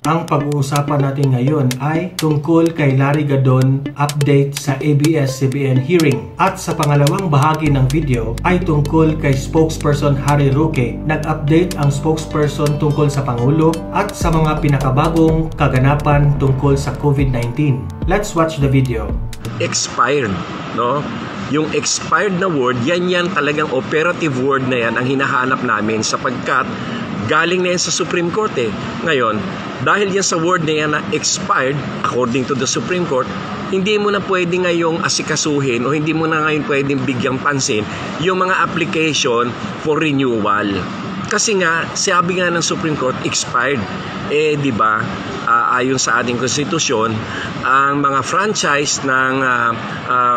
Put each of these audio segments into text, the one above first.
Ang pag-uusapan natin ngayon ay tungkol kay Larry Gadon update sa ABS-CBN hearing. At sa pangalawang bahagi ng video ay tungkol kay spokesperson Harry Roque. Nag-update ang spokesperson tungkol sa Pangulo at sa mga pinakabagong kaganapan tungkol sa COVID-19. Let's watch the video. Expired, no? Yung expired na word, yan talagang operative word na yan ang hinahanap namin sapagkat galing na yan sa Supreme Court eh. Ngayon, dahil yan sa word na yan na expired, according to the Supreme Court, hindi mo na pwede ngayong asikasuhin o hindi mo na ngayon pwedeng bigyang pansin yung mga application for renewal. Kasi nga, sabi nga ng Supreme Court, expired. Eh, di ba, ayon sa ating konstitusyon, ang mga franchise ng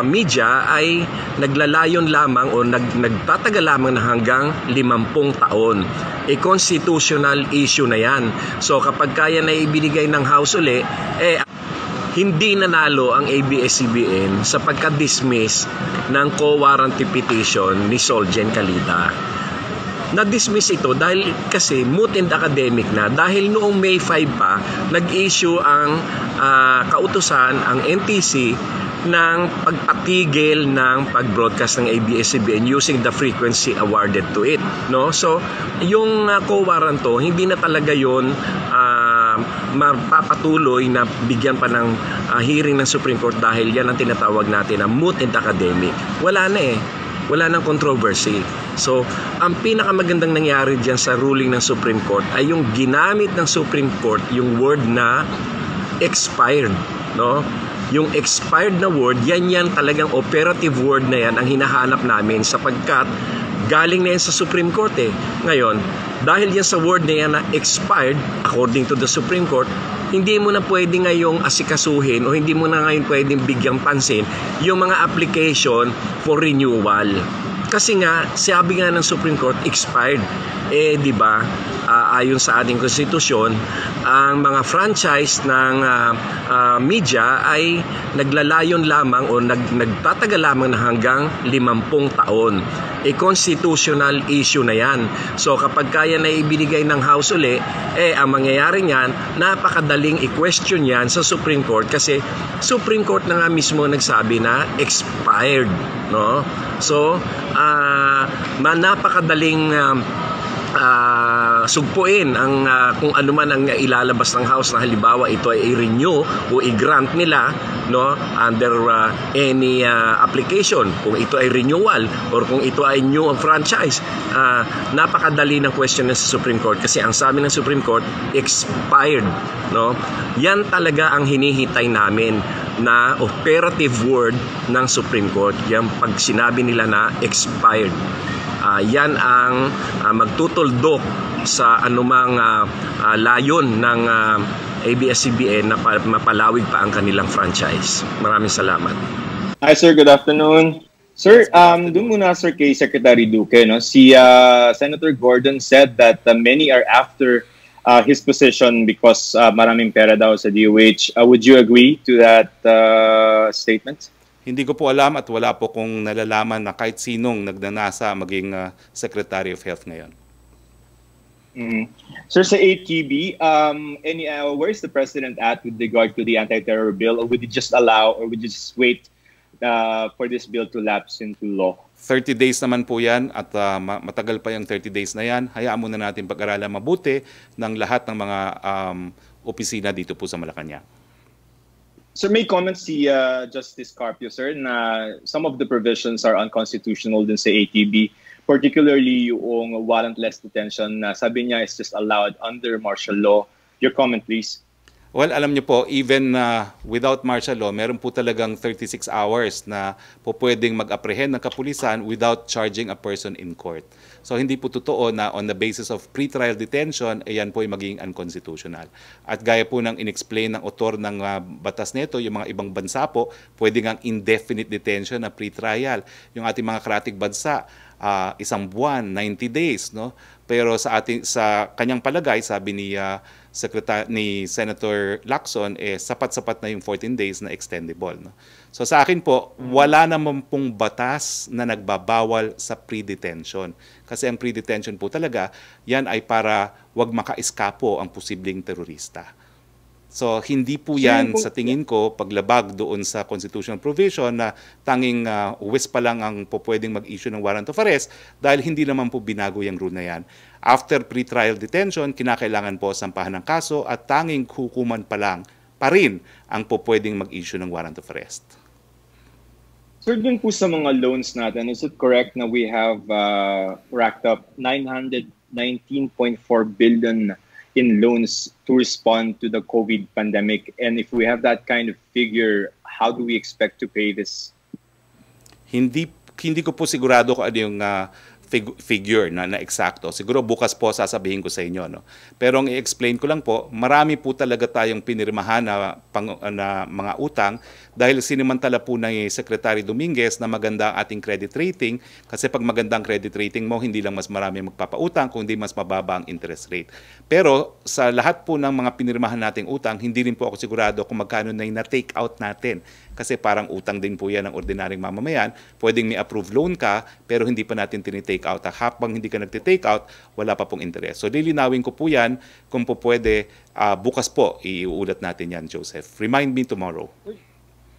media ay naglalayon lamang o nagtatagal lamang na hanggang 50 taon. A constitutional issue na yan. So kapag kaya na ibinigay ng House uli, hindi nanalo ang ABS-CBN sa pagka-dismiss ng co-warranty petition ni Solgen Calida. Na-dismiss ito dahil kasi moot and academic na dahil noong May 5 pa nag-issue ang kautusan, ang NTC ng pagpatigil ng pag-broadcast ng ABS-CBN using the frequency awarded to it, no? So yung co-warrant to, hindi na talaga yon mapapatuloy na bigyan pa ng hearing ng Supreme Court dahil yan ang tinatawag natin na moot and academic. Wala na eh. Wala nang controversy. So, ang pinakamagandang nangyari dyan sa ruling ng Supreme Court ay yung ginamit ng Supreme Court yung word na expired, no? Yung expired na word, yan talagang operative word na yan ang hinahanap namin sapagkat galing na yan sa Supreme Court eh. Ngayon, dahil yan sa word na yan na expired, according to the Supreme Court, hindi mo na pwede ngayong asikasuhin o hindi mo na ngayon pwedeng bigyang pansin yung mga application for renewal. Kasi nga, sabi nga ng Supreme Court, expired. Eh, di ba, ayon sa ating konstitusyon, ang mga franchise ng media ay naglalayon lamang o nagtatagal lamang na hanggang 50 taon. A constitutional issue na yan. So kapag kaya na ibinigay ng House uli, ang mangyayari niyan, napakadaling i-question yan sa Supreme Court kasi Supreme Court na nga mismo nagsabi na expired, no? So, napakadaling sugpuin ang kung ano man ang ilalabas ng House na halimbawa ito ay i-renew o i-grant nila, no, under any application, kung ito ay renewal or kung ito ay new franchise. Napakadali ng question sa Supreme Court kasi ang sabi ng Supreme Court expired, no? Yan talaga ang hinihintay namin na operative word ng Supreme Court, yan pag sinabi nila na expired. Yan ang magtutuldok sa anumang layon ng ABS-CBN na mapalawig pa ang kanilang franchise. Maraming salamat. Hi sir, good afternoon. Sir, doon muna sir kay Secretary Duque, no? Si Senator Gordon said that many are after his position because maraming pera daw sa DOH. Would you agree to that statement? Hindi ko po alam at wala po kong nalalaman na kahit sinong nagnanasa maging Secretary of Health ngayon. Sir, sa ATB, where is the President at with regard to the anti-terror bill? Or would you just allow or would you just wait for this bill to lapse into law? 30 days naman po yan at matagal pa yung 30 days na yan. Hayaan muna natin pag-aralan mabuti ng lahat ng mga opisina dito po sa Malacanang. Sir, may comments si Justice Carpio, sir, na some of the provisions are unconstitutional din sa ATB, particularly yung warrantless detention na sabi niya is just allowed under martial law. Your comment, please. Well, alam niyo po, even without martial law, meron po talagang 36 hours na po pwedeng mag-apprehend ng kapulisan without charging a person in court. So hindi po totoo na on the basis of pre-trial detention, yan po ay magiging unconstitutional. At gaya po ng inexplain ng author ng batas nito, yung mga ibang bansa po, pwedeng ang indefinite detention na pre-trial. Yung ating mga karatig bansa, isang buwan, 90 days, no? Pero sa kanyang palagay, sabi ni Senator Lacson, sapat-sapat na yung 14 days na extendable, no? So sa akin po, wala naman pong batas na nagbabawal sa pre-detention. Kasi ang pre-detention po talaga, yan ay para wag maka-eskapo ang posibleng terorista. So hindi po yan sa tingin ko paglabag doon sa constitutional provision na tanging huwes pa lang ang po pwedeng mag-issue ng warrant of arrest dahil hindi naman po binago yung rule na yan. After pre-trial detention, kinakailangan po sampahan ng kaso at tanging hukuman pa rin ang po pwedeng mag-issue ng warrant of arrest. Sir, dun po sa mga loans natin, is it correct na we have racked up 919.4 billion in loans to respond to the COVID pandemic? And if we have that kind of figure, how do we expect to pay this? Hindi ko po sigurado kung ano yung figure na eksakto. Siguro bukas po sasabihin ko sa inyo. No? Pero ang i-explain ko lang po, marami po talaga tayong pinirmahan na mga utang dahil sinimantala po ng Secretary Dominguez na maganda ang ating credit rating kasi pag magandang credit rating mo, hindi lang mas marami magpapautang, kundi mas mababa ang interest rate. Pero sa lahat po ng mga pinirmahan nating utang, hindi rin po ako sigurado kung magkano na yung na-take out natin. Kasi parang utang din po yan ng ordinaryong mamamayan. Pwedeng may approved loan ka, pero hindi pa natin tinitake out. Habang hindi ka nagtitake out, wala pa pong interest. So lilinawin ko po yan kung po pwede. Bukas po, iuulat natin yan, Joseph. Remind me tomorrow.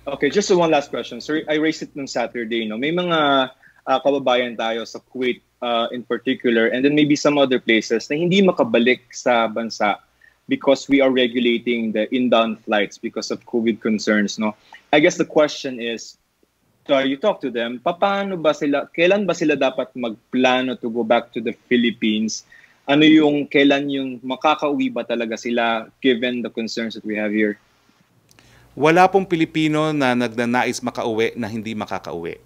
Okay, just one last question. Sir, I raised it nung Saturday. No? May mga kababayan tayo sa Kuwait in particular and then maybe some other places na hindi makabalik sa bansa because we are regulating the inbound flights because of COVID concerns. No? I guess the question is, you talk to them, paano ba sila, kailan ba sila dapat magplano to go back to the Philippines? Ano yung, kailan yung makakauwi ba talaga sila given the concerns that we have here? Wala pong Pilipino na nagnanais makauwi na hindi makakauwi.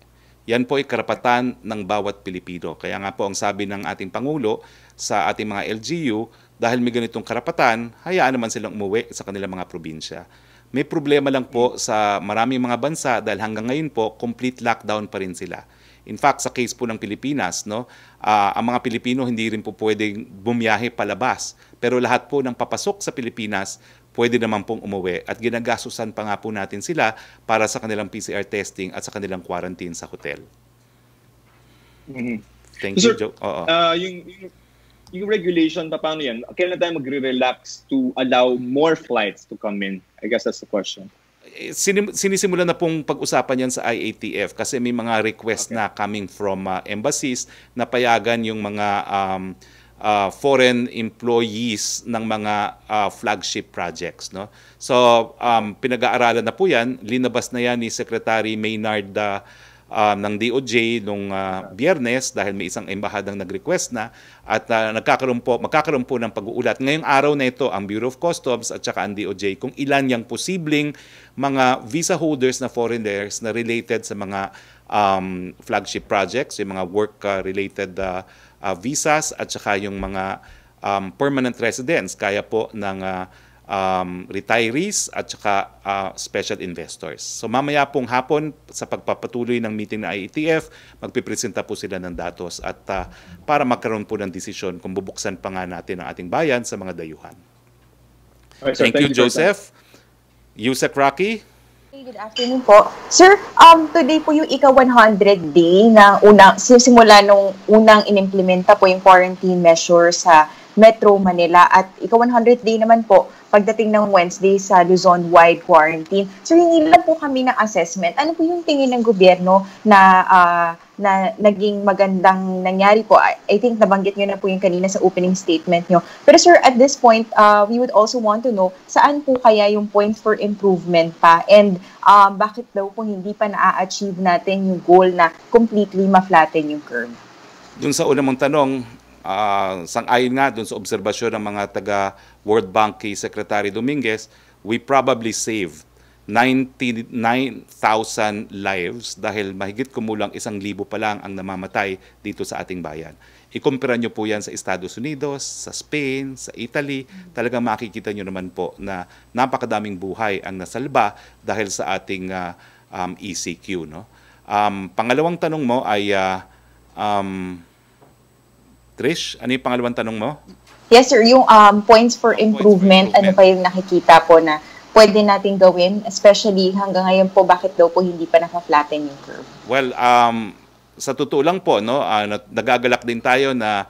Yan po ay karapatan ng bawat Pilipino. Kaya nga po ang sabi ng ating Pangulo sa ating mga LGU, dahil may ganitong karapatan, hayaan naman silang umuwi sa kanilang mga probinsya. May problema lang po sa maraming mga bansa dahil hanggang ngayon po, complete lockdown pa rin sila. In fact, sa case po ng Pilipinas, no, ang mga Pilipino hindi rin po pwedeng bumiyahe palabas. Pero lahat po ng papasok sa Pilipinas, pwede naman pong umuwi. At ginagasusan pa nga po natin sila para sa kanilang PCR testing at sa kanilang quarantine sa hotel. Thank you, Joe. Yung regulation, paano yan? Kailan tayo magre-relax to allow more flights to come in? I guess that's the question. Sinisimulan na pong pag-usapan yan sa IATF kasi may mga request na coming from embassies na payagan yung mga foreign employees ng mga flagship projects. No? So, pinag-aaralan na po yan. Linabas na yan ni Secretary Maynard ng DOJ nung Biyernes dahil may isang embahadang nag-request na at magkakaroon po ng pag-uulat. Ngayong araw na ito, ang Bureau of Customs at saka ang DOJ kung ilan yung posibleng mga visa holders na foreigners na related sa mga flagship projects, yung mga work-related visas at saka yung mga permanent residents, kaya po ng retirees at saka special investors. So mamaya pong hapon sa pagpapatuloy ng meeting ng IATF, magpipresenta po sila ng datos at para magkaroon po ng desisyon kung bubuksan pa nga natin ang ating bayan sa mga dayuhan. Right, sir, thank you, Joseph. Yusek Rocky. Good afternoon po. Sir, today po yung ika-100 day na simula nung unang inimplementa po yung quarantine measure sa Metro Manila at ika-100 day naman po pagdating ng Wednesday sa Luzon-wide quarantine. So, hingi lang po kami ng assessment. Ano po yung tingin ng gobyerno na naging magandang nangyari po? I think nabanggit nyo na po yung kanina sa opening statement nyo. Pero sir, at this point, we would also want to know saan po kaya yung points for improvement pa and bakit daw po hindi pa na-achieve natin yung goal na completely ma-flatten yung curve? Dun sa una mong tanong, sang-ayon nga dun sa obserbasyon ng mga taga World Bank kay Secretary Dominguez, we probably saved 99,000 lives dahil mahigit kumulang 1,000 pa lang ang namamatay dito sa ating bayan. Ikumpara nyo po yan sa Estados Unidos, sa Spain, sa Italy, talagang makikita nyo naman po na napakadaming buhay ang nasalba dahil sa ating ECQ. No? Pangalawang tanong mo ay Trish, ano yung pangalawang tanong mo? Yes, sir. Yung points for improvement, ano pa yung nakikita po na pwede natin gawin, especially hanggang ngayon po, bakit daw po hindi pa naka-flatten yung curve? Well, sa totoo lang po, no, nagagalak din tayo na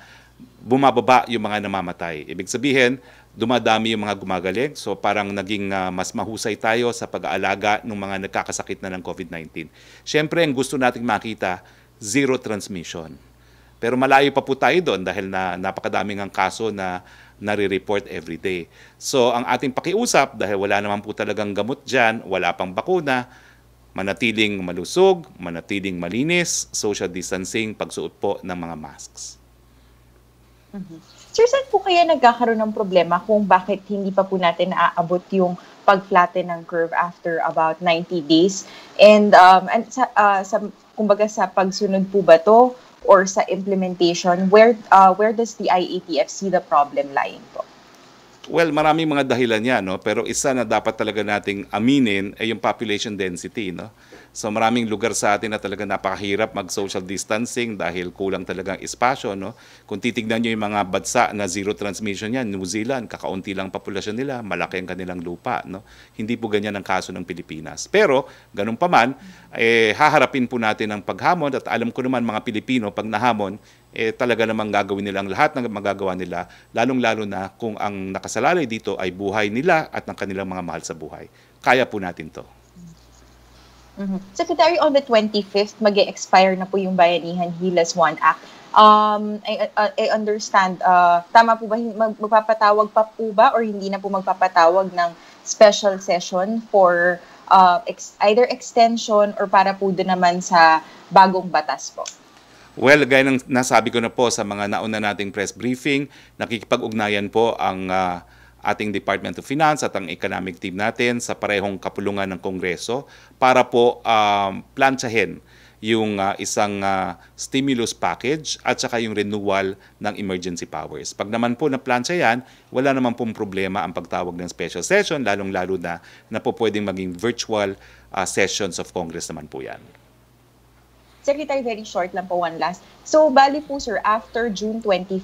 bumababa yung mga namamatay. Ibig sabihin, dumadami yung mga gumagaling. So parang naging mas mahusay tayo sa pag-aalaga ng mga nagkakasakit na ng COVID-19. Siyempre, ang gusto nating makita, zero transmission. Pero malayo pa po tayo doon dahil napakadaming ang kaso na nare-report every day. So ang ating pakiusap, dahil wala naman po talagang gamot dyan, wala pang bakuna, manatiling malusog, manatiling malinis, social distancing, pagsuot po ng mga masks. Sir, saan po kaya nagkakaroon ng problema kung bakit hindi pa po natin naaabot yung pag-flatten ng curve after about 90 days? And kumbaga sa pagsunod po ba to or sa implementation, where does the IATF see the problem lying po? Well, maraming mga dahilan yan, no? Pero isa na dapat talaga nating aminin ay yung population density, no? So maraming lugar sa atin na talaga napakahirap mag-social distancing dahil kulang talagang espasyo, no? Kung titignan nyo yung mga bansa na zero transmission yan, New Zealand, kakaunti lang populasyon nila, malaki ang kanilang lupa, no? Hindi po ganyan ang kaso ng Pilipinas. Pero, ganun pa man, haharapin po natin ang paghamon at alam ko naman mga Pilipino, pag nahamon, talaga namang gagawin nila ang lahat ng magagawa nila, lalong-lalo na kung ang nakasalalay dito ay buhay nila at ng kanilang mga mahal sa buhay. Kaya po natin to. Secretary, on the 25th, mag-expire na po yung Bayanihan Gilas 1 Act. I understand, tama po ba, magpapatawag pa po ba or hindi na po magpapatawag ng special session for either extension or para po doon naman sa bagong batas po? Well, gaya ng nasabi ko na po sa mga nauna nating press briefing, nakikipag-ugnayan po ang ating Department of Finance at ang economic team natin sa parehong kapulungan ng Kongreso para po plantsahin yung isang stimulus package at saka yung renewal ng emergency powers. Pag naman po na-plansya yan, wala naman pong problema ang pagtawag ng special session, lalong-lalo na po pwedeng maging virtual sessions of Congress naman po yan. Secretary, very short lang po, one last. So, bali po sir, after June 25,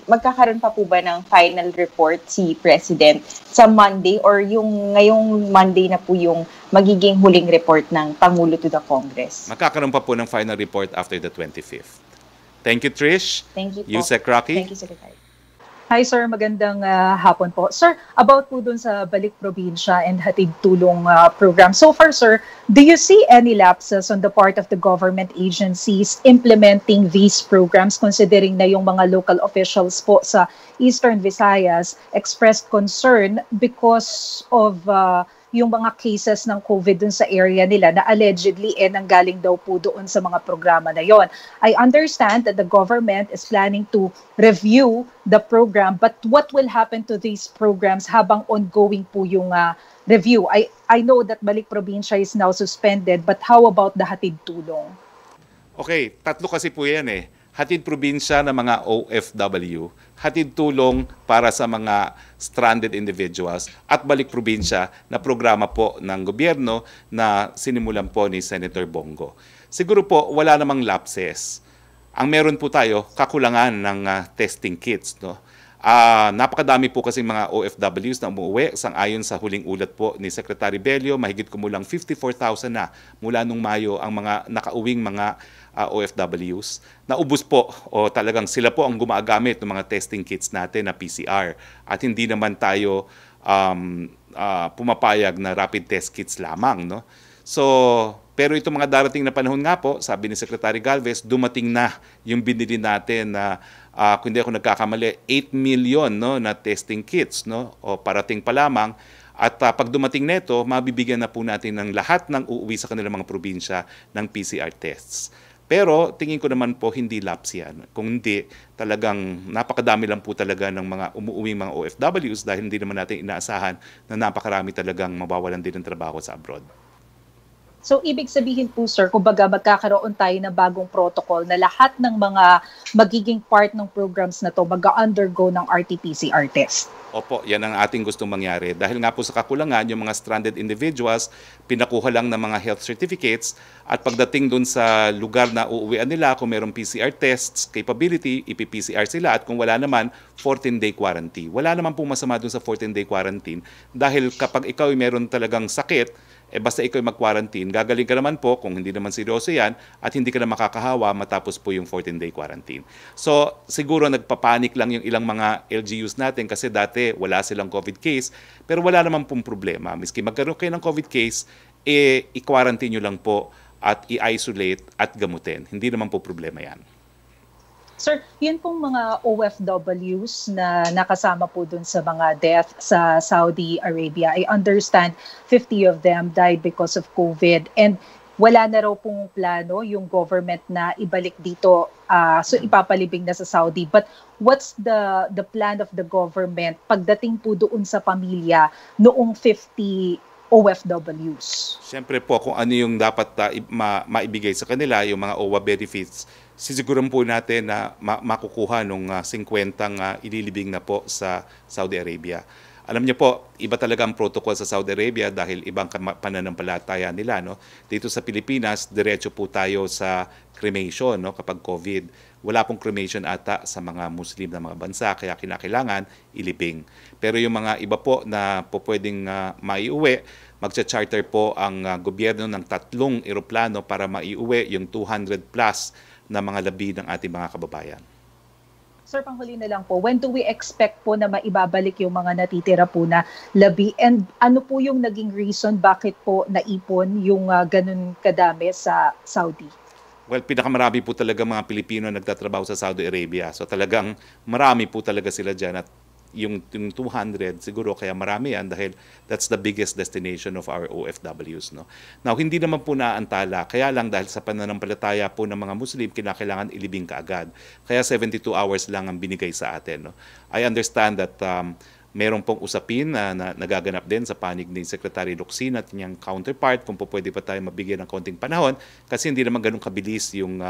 magkakaroon pa po ba ng final report si President sa Monday or yung ngayong Monday na po yung magiging huling report ng Pangulo to the Congress? Magkakaroon pa po ng final report after the 25th. Thank you, Trish. Thank you po. Yusek Rocky. Thank you, Secretary. Hi sir, magandang hapon po. Sir, about po dun sa Balik Probinsya and Hatid Tulong program. So far sir, do you see any lapses on the part of the government agencies implementing these programs considering na yung mga local officials po sa Eastern Visayas expressed concern because of yung mga cases ng COVID dun sa area nila na allegedly nanggaling daw po doon sa mga programa na yon. I understand that the government is planning to review the program, but what will happen to these programs habang ongoing po yung review? I know that Balik Probinsya is now suspended, but how about the Hatid Tulong? Okay, tatlo kasi po yan eh. Hatid probinsya ng mga OFW, hatid tulong para sa mga stranded individuals, at Balik Probinsya na programa po ng gobyerno na sinimulan po ni Senator Bongo. Siguro po wala namang lapses. Ang meron po tayo, kakulangan ng testing kits, no? Napakadami po kasi mga OFWs na umuwi. Sang-ayon sa huling ulat po ni Secretary Bello, mahigit kumulang 54,000 na mula nung Mayo ang mga nakauwing mga OFWs. Naubos po o talagang sila po ang gumagamit ng mga testing kits natin na PCR. At hindi naman tayo pumapayag na rapid test kits lamang, no? So, pero itong mga darating na panahon nga po, sabi ni Secretary Galvez, dumating na yung binili natin na kung hindi ako nagkakamali, 8 million no, na testing kits, no, o parating pa lamang. At pag dumating nito, mabibigyan na po natin ng lahat ng uuwi sa kanilang mga probinsya ng PCR tests. Pero tingin ko naman po hindi lapse yan. Kung hindi, talagang napakadami lang po talaga ng mga umuuwing mga OFWs dahil hindi naman natin inaasahan na napakarami talagang mawawalan din ng trabaho sa abroad. So, ibig sabihin po, sir, kumbaga magkakaroon tayo ng bagong protocol na lahat ng mga magiging part ng programs na to mag-undergo ng RT-PCR test. Opo, yan ang ating gustong mangyari. Dahil nga po sa kakulangan, yung mga stranded individuals, pinakuha lang ng mga health certificates at pagdating dun sa lugar na uuwian nila, kung mayroong PCR tests capability, ipi-PCR sila at kung wala naman, 14-day quarantine. Wala naman po masama dun sa 14-day quarantine dahil kapag ikaw ay meron talagang sakit, basta ikaw mag-quarantine, gagaling ka naman po kung hindi naman seryoso yan at hindi ka na makakahawa matapos po yung 14-day quarantine. So siguro nagpapanik lang yung ilang mga LGUs natin kasi dati wala silang COVID case, pero wala naman pong problema. Miski magkaroon kayo ng COVID case, i-quarantine nyo lang po at i-isolate at gamutin. Hindi naman po problema yan. Sir, yun pong mga OFWs na nakasama po dun sa mga death sa Saudi Arabia. I understand 50 of them died because of COVID and wala na raw pong plano yung government na ibalik dito, so ipapalibing na sa Saudi. But what's the plan of the government pagdating po doon sa pamilya noong 50 OFWs? Siyempre po kung ano yung dapat maibigay sa kanila, yung mga OWA benefits, sisiguran po natin na makukuha nung 50 ililibing na po sa Saudi Arabia. Alam niyo po, iba talaga ang protocol sa Saudi Arabia dahil ibang pananampalataya nila. No? Dito sa Pilipinas, diretso po tayo sa cremation, no? Kapag COVID. Wala pong cremation ata sa mga Muslim na mga bansa, kaya kinakailangan ilibing. Pero yung mga iba po na po pwedeng maiuwi, magcha-charter po ang gobyerno ng 3 eroplano para maiuwi yung 200 plus na mga labi ng ating mga kababayan. Sir, panghuli na lang po, when do we expect po na maibabalik yung mga natitira po na labi? And ano po yung naging reason bakit po naipon yung ganun kadami sa Saudi? Well, pinakamarami po talaga mga Pilipino nagtatrabaho sa Saudi Arabia. So talagang marami po talaga sila dyan at yung 200 siguro kaya marami yan dahil that's the biggest destination of our OFWs. No? Now, hindi naman po naantala. Kaya lang dahil sa pananampalataya po ng mga Muslim, kinakailangan ilibing kaagad. Kaya 72 hours lang ang binigay sa atin. No? I understand that meron pong usapin na nagaganap din sa panig ni Secretary Locsin at niyang counterpart kung po pwede pa tayo mabigyan ng konting panahon kasi hindi naman ganun kabilis yung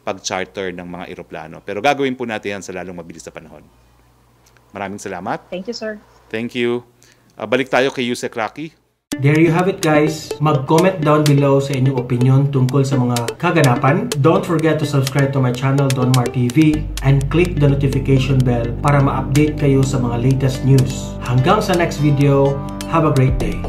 pag-charter ng mga eroplano. Pero gagawin po natin yan sa lalong mabilis na panahon. Maraming salamat. Thank you, sir. Thank you. Balik tayo kay Yusek Rocky. There you have it, guys. Mag-comment down below sa inyong opinion tungkol sa mga kaganapan. Don't forget to subscribe to my channel, Donmar TV, and click the notification bell para ma-update kayo sa mga latest news. Hanggang sa next video, have a great day.